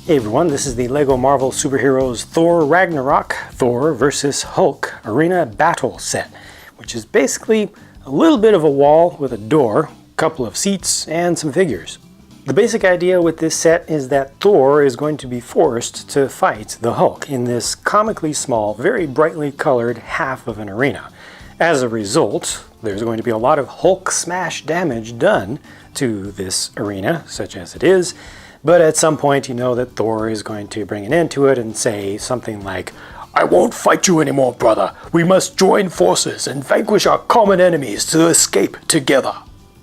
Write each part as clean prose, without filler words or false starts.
Hey everyone, this is the LEGO Marvel Superheroes Thor Ragnarok, Thor vs. Hulk Arena Battle Set, which is basically a little bit of a wall with a door, a couple of seats, and some figures. The basic idea with this set is that Thor is going to be forced to fight the Hulk in this comically small, very brightly colored half of an arena. As a result, there's going to be a lot of Hulk smash damage done to this arena, such as it is. But at some point, you know that Thor is going to bring an end to it and say something like, "I won't fight you anymore, brother. We must join forces and vanquish our common enemies to escape together."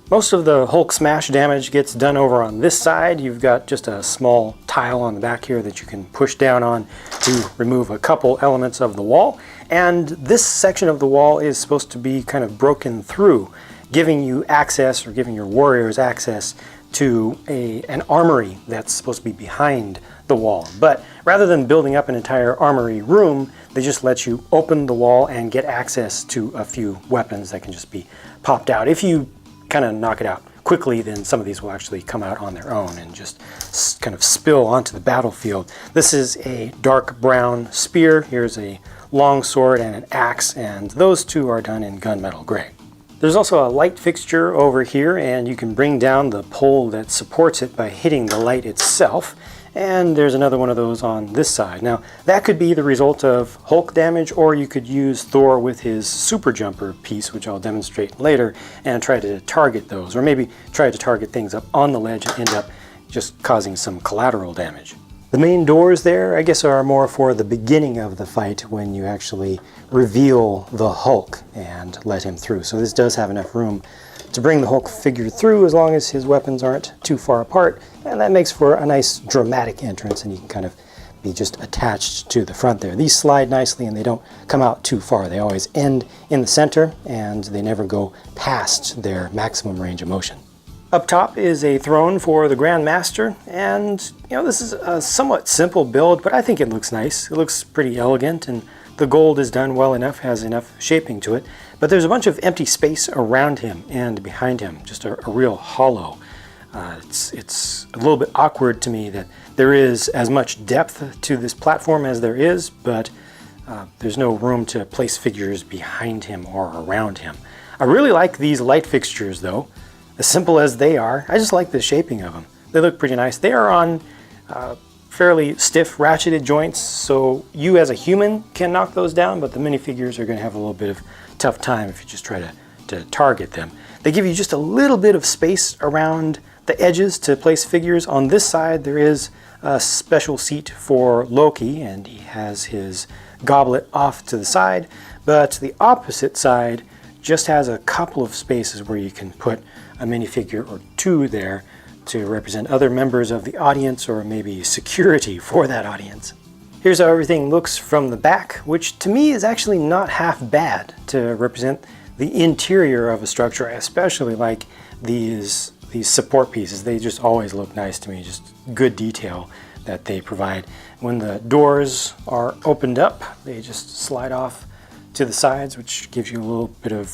Most of the Hulk smash damage gets done over on this side. You've got just a small tile on the back here that you can push down on to remove a couple elements of the wall. And this section of the wall is supposed to be kind of broken through, giving you access, or giving your warriors access to an armory that's supposed to be behind the wall. But rather than building up an entire armory room, they just let you open the wall and get access to a few weapons that can just be popped out. If you kind of knock it out quickly, then some of these will actually come out on their own and just kind of spill onto the battlefield. This is a dark brown spear. Here's a long sword and an axe, and those two are done in gunmetal gray. There's also a light fixture over here, and you can bring down the pole that supports it by hitting the light itself. And there's another one of those on this side. Now, that could be the result of Hulk damage, or you could use Thor with his super jumper piece, which I'll demonstrate later, and try to target those, or maybe try to target things up on the ledge and end up just causing some collateral damage. The main doors there, I guess, are more for the beginning of the fight when you actually reveal the Hulk and let him through. So this does have enough room to bring the Hulk figure through as long as his weapons aren't too far apart, and that makes for a nice dramatic entrance, and you can kind of be just attached to the front there. These slide nicely and they don't come out too far. They always end in the center and they never go past their maximum range of motion. Up top is a throne for the Grand Master, and this is a somewhat simple build, but I think it looks nice. It looks pretty elegant, and the gold is done well enough, has enough shaping to it. But there's a bunch of empty space around him and behind him, just a real hollow. It's a little bit awkward to me that there is as much depth to this platform as there is, but there's no room to place figures behind him or around him. I really like these light fixtures though. As simple as they are, I just like the shaping of them. They look pretty nice. They are on fairly stiff, ratcheted joints, so you as a human can knock those down, but the minifigures are going to have a little bit of tough time if you just try to target them. They give you just a little bit of space around the edges to place figures. On this side, there is a special seat for Loki, and he has his goblet off to the side, but the opposite side just has a couple of spaces where you can put a minifigure or two there to represent other members of the audience, or maybe security for that audience. Here's how everything looks from the back, which to me is actually not half bad to represent the interior of a structure. I especially like these support pieces. They just always look nice to me, just good detail that they provide. When the doors are opened up, they just slide off to the sides, which gives you a little bit of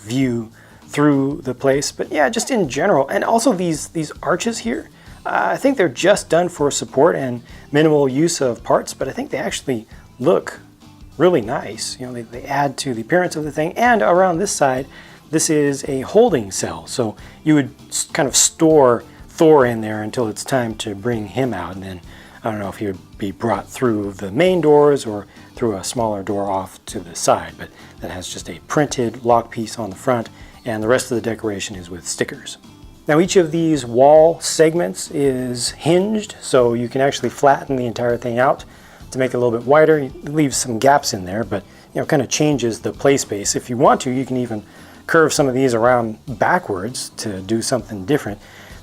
view through the place. But yeah, just in general, and also these arches here, I think they're just done for support and minimal use of parts, but I think they actually look really nice. They add to the appearance of the thing. And around this side, this is a holding cell, so you would kind of store Thor in there until it's time to bring him out, and then I don't know if he would be brought through the main doors or through a smaller door off to the side, but that has just a printed lock piece on the front, and the rest of the decoration is with stickers. Now each of these wall segments is hinged, so you can actually flatten the entire thing out to make it a little bit wider. It leaves some gaps in there, but kind of changes the play space. If you want to, you can even curve some of these around backwards to do something different.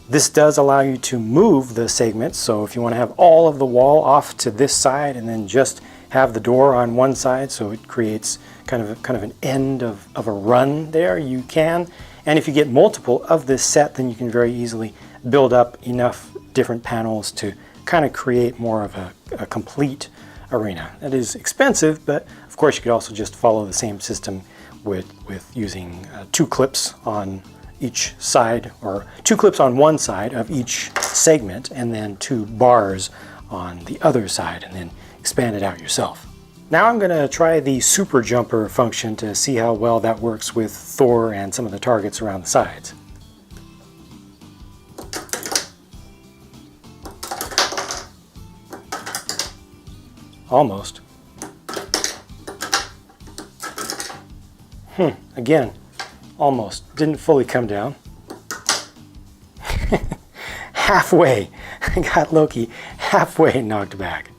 This does allow you to move the segments, so if you want to have all of the wall off to this side and then just have the door on one side, so it creates kind of an end of a run there, you can. And if you get multiple of this set, then you can very easily build up enough different panels to kind of create more of a complete arena. That is expensive, but of course you could also just follow the same system with using 2 clips on each side, or 2 clips on one side of each segment, and then 2 bars on the other side and then expand it out yourself. Now I'm going to try the super jumper function to see how well that works with Thor and some of the targets around the sides. Almost. Again, almost. Didn't fully come down. Halfway. I got Loki halfway knocked back.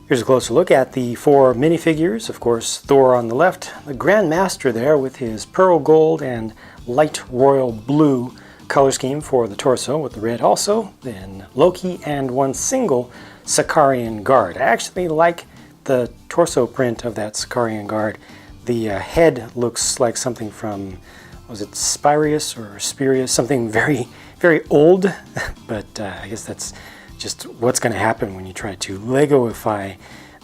Here's a closer look at the 4 minifigures. Of course, Thor on the left, the Grand Master there with his pearl gold and light royal blue color scheme for the torso with the red also. Then Loki and one single Sicarian guard. I actually like the torso print of that Sicarian guard. The head looks like something from, was it Spirius or Spirius? Something very, very old, but I guess that's just what's going to happen when you try to Legoify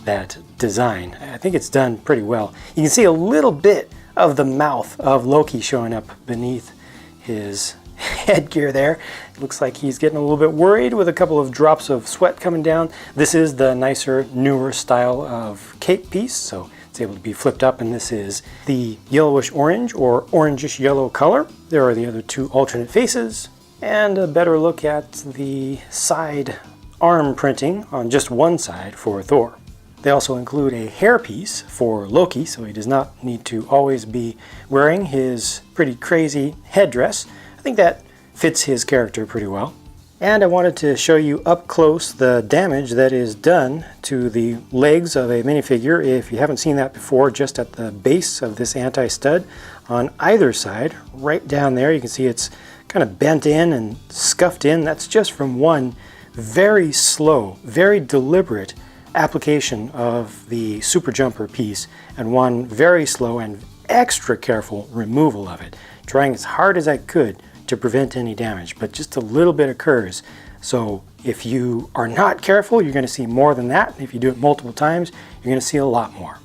that design. I think it's done pretty well. You can see a little bit of the mouth of Loki showing up beneath his headgear there. It looks like he's getting a little bit worried with a couple of drops of sweat coming down. This is the nicer, newer style of cape piece, so it's able to be flipped up, and this is the yellowish orange or orangish yellow color. There are the other 2 alternate faces, and a better look at the side arm printing on just one side for Thor. They also include a hairpiece for Loki, so he does not need to always be wearing his pretty crazy headdress. I think that fits his character pretty well. And I wanted to show you up close the damage that is done to the legs of a minifigure. If you haven't seen that before, just at the base of this anti-stud on either side, right down there, you can see it's kind of bent in and scuffed in. That's just from one very slow, very deliberate application of the super jumper piece and one very slow and extra careful removal of it, trying as hard as I could to prevent any damage, but just a little bit occurs. So if you are not careful, you're going to see more than that. If you do it multiple times, you're going to see a lot more.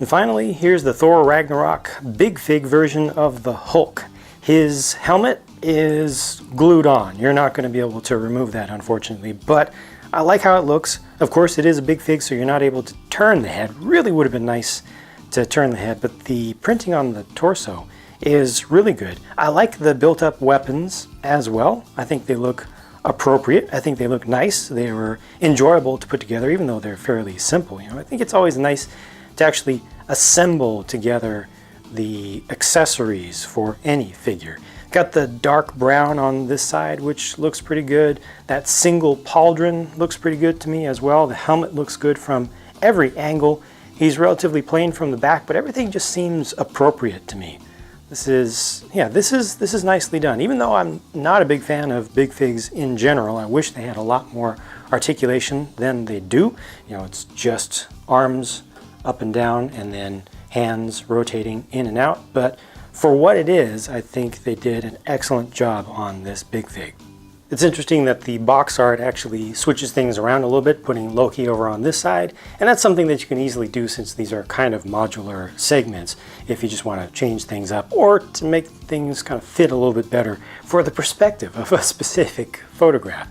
And finally, here's the Thor Ragnarok Big Fig version of the Hulk. His helmet is glued on. You're not going to be able to remove that, unfortunately, but I like how it looks. Of course, it is a big fig, so you're not able to turn the head. Really would have been nice to turn the head, but the printing on the torso is really good. I like the built-up weapons as well. I think they look appropriate. I think they look nice. They were enjoyable to put together, even though they're fairly simple. You know, I think it's always nice to actually assemble together the accessories for any figure. Got the dark brown on this side, which looks pretty good. That single pauldron looks pretty good to me as well. The helmet looks good from every angle. He's relatively plain from the back, but everything just seems appropriate to me. This is nicely done. Even though I'm not a big fan of big figs in general, I wish they had a lot more articulation than they do. You know, it's just arms up and down and then hands rotating in and out. But for what it is, I think they did an excellent job on this big fig. It's interesting that the box art actually switches things around a little bit, putting Loki over on this side, and that's something that you can easily do since these are kind of modular segments if you just want to change things up or to make things kind of fit a little bit better for the perspective of a specific photograph.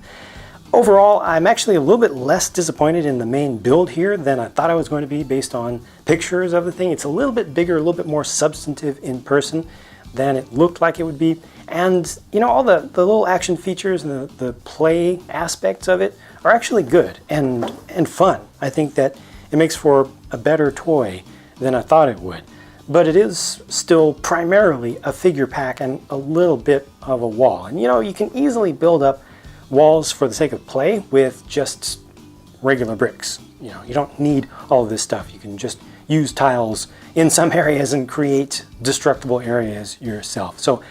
Overall, I'm actually a little bit less disappointed in the main build here than I thought I was going to be based on pictures of the thing. It's a little bit bigger, a little bit more substantive in person than it looked like it would be. And you know, all the little action features and the play aspects of it are actually good and fun. I think that it makes for a better toy than I thought it would. But it is still primarily a figure pack and a little bit of a wall. And you know, you can easily build up walls for the sake of play with just regular bricks. You know, you don't need all of this stuff. You can just use tiles in some areas and create destructible areas yourself. So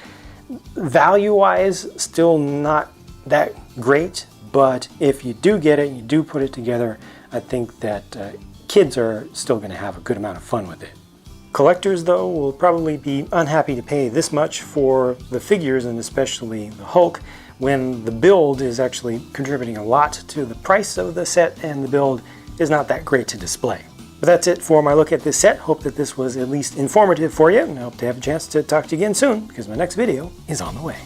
value-wise, still not that great, but if you do get it, you do put it together, I think that kids are still going to have a good amount of fun with it. Collectors, though, will probably be unhappy to pay this much for the figures, and especially the Hulk, when the build is actually contributing a lot to the price of the set and the build is not that great to display. But that's it for my look at this set. Hope that this was at least informative for you, and I hope to have a chance to talk to you again soon, because my next video is on the way.